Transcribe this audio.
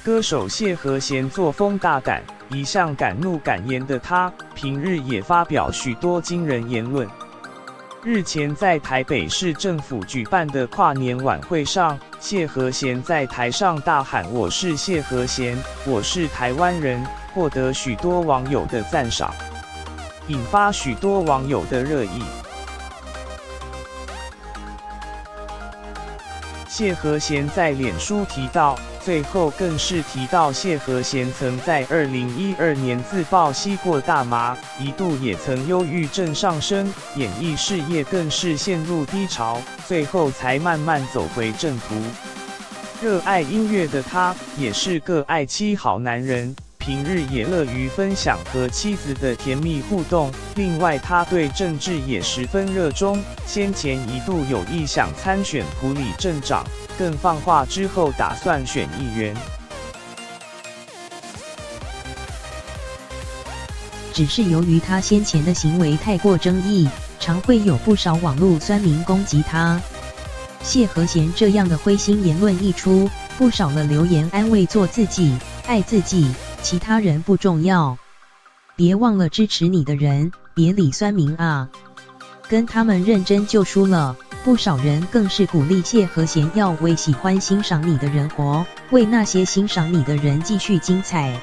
歌手谢和弦作风大胆，一向敢怒敢言的他，平日也发表许多惊人言论。日前在台北市政府举办的跨年晚会上，谢和弦在台上大喊"我是谢和弦，我是台湾人"，获得许多网友的赞赏，引发许多网友的热议。谢和弦在脸书提到，最后更是提到谢和弦曾在2012年自曝吸过大麻，一度也曾忧郁症上升，演艺事业更是陷入低潮，最后才慢慢走回正途。热爱音乐的他，也是个爱妻好男人，平日也乐于分享和妻子的甜蜜互动。另外，他对政治也十分热衷，先前一度有意想参选埔里镇长，更放话之后打算选议员。只是由于他先前的行为太过争议，常会有不少网络酸民攻击他。谢和弦这样的灰心言论一出，不少的留言安慰做自己，爱自己，其他人不重要。别忘了支持你的人，别理酸民啊！跟他们认真就输了。不少人更是鼓励谢和弦要为喜欢欣赏你的人活，为那些欣赏你的人继续精彩。